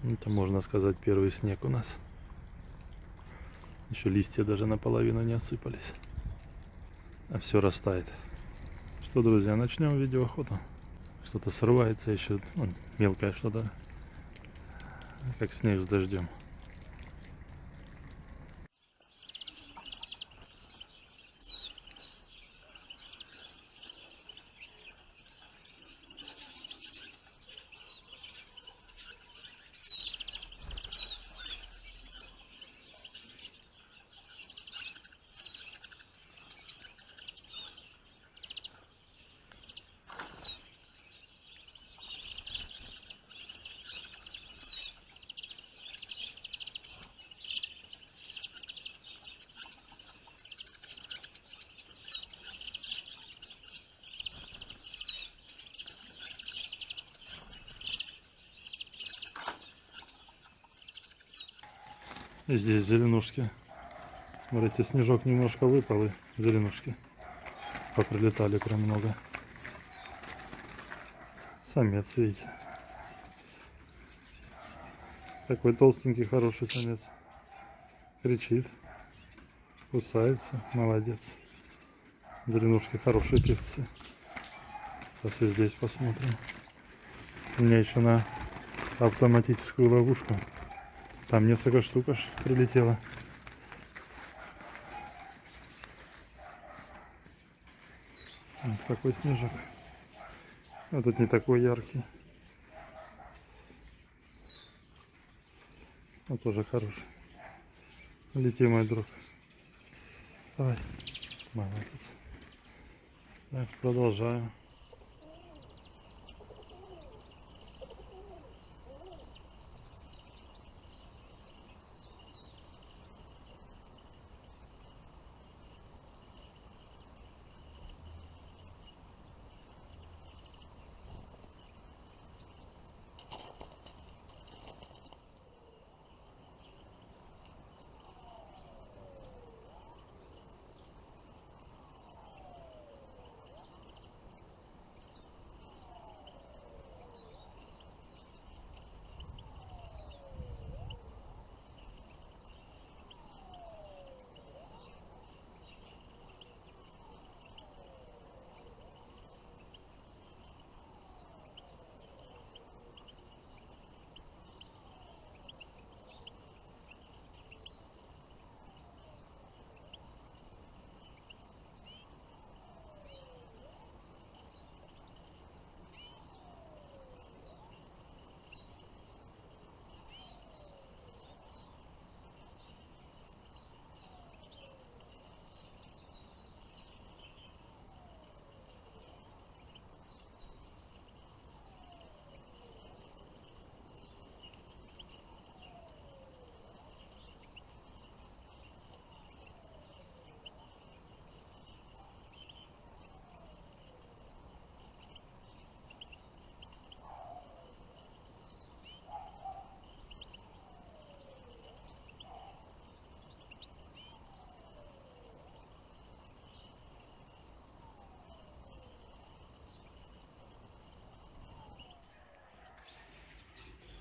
Это, можно сказать, первый снег у нас. Еще листья даже наполовину не осыпались. А все растает. Что, друзья, начнем видеоохоту. Что-то срывается еще, ну, мелкое что-то, как снег с дождем. Здесь зеленушки. Смотрите, снежок немножко выпал, и зеленушки поприлетали прям много. Самец, видите. Такой толстенький, хороший самец. Кричит, кусается, молодец. Зеленушки хорошие певцы. Сейчас и здесь посмотрим. У меня еще на автоматическую ловушку. Там несколько штук аж прилетело. Вот такой снежок. Этот не такой яркий. Он тоже хороший. Лети, мой друг. Давай. Молодец. Так, продолжаю.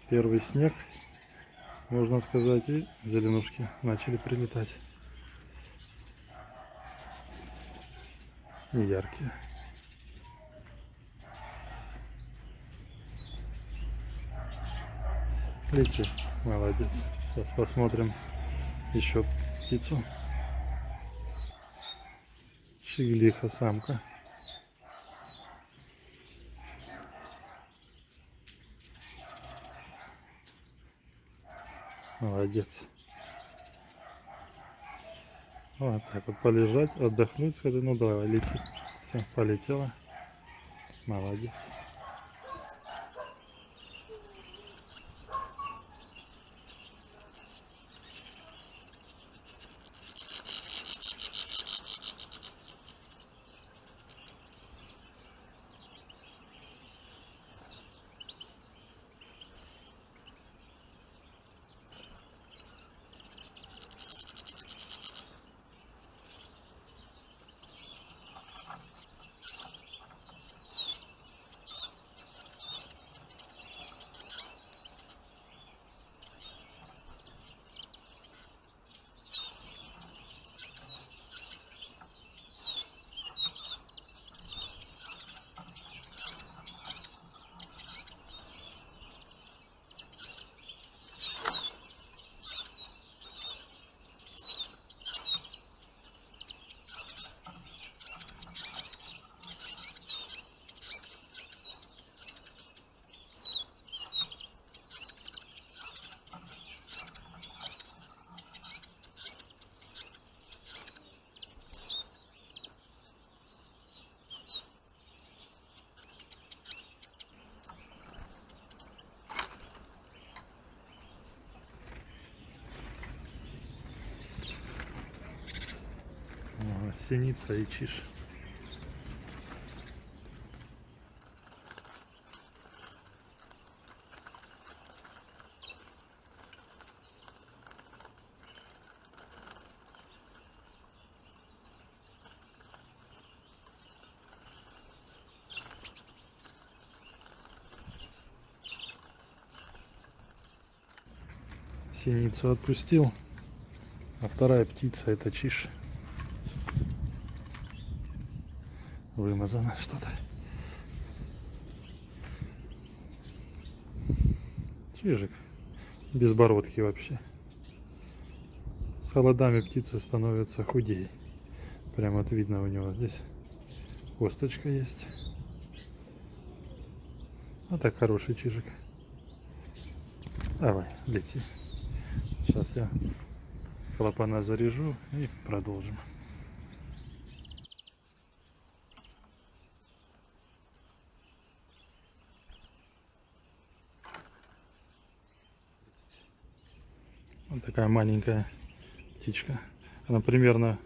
Первый снег, можно сказать, и зеленушки начали прилетать. Неяркие. Лети, молодец. Сейчас посмотрим еще птицу. Щеглиха, самка. Молодец. Вот так вот полежать, отдохнуть, скажи, ну давай, лети. Все, полетела. Молодец. синица и чиж. Синицу отпустил, а вторая птица это чиж. Вымазано что-то. Чижик. Без бородки вообще. С холодами птицы становятся худее. Прям вот видно у него здесь косточка есть. А так хороший чижик. Давай, лети. Сейчас я клапана заряжу и продолжим. Вот такая маленькая птичка. Она примерно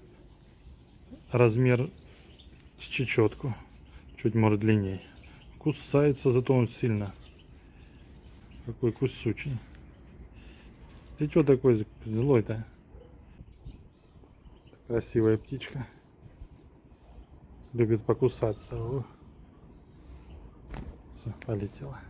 размер с чечетку. Чуть может длиннее. Кусается, зато он сильно. Какой кусучий. Ты что такой злой-то? Красивая птичка. Любит покусаться. Все, полетела.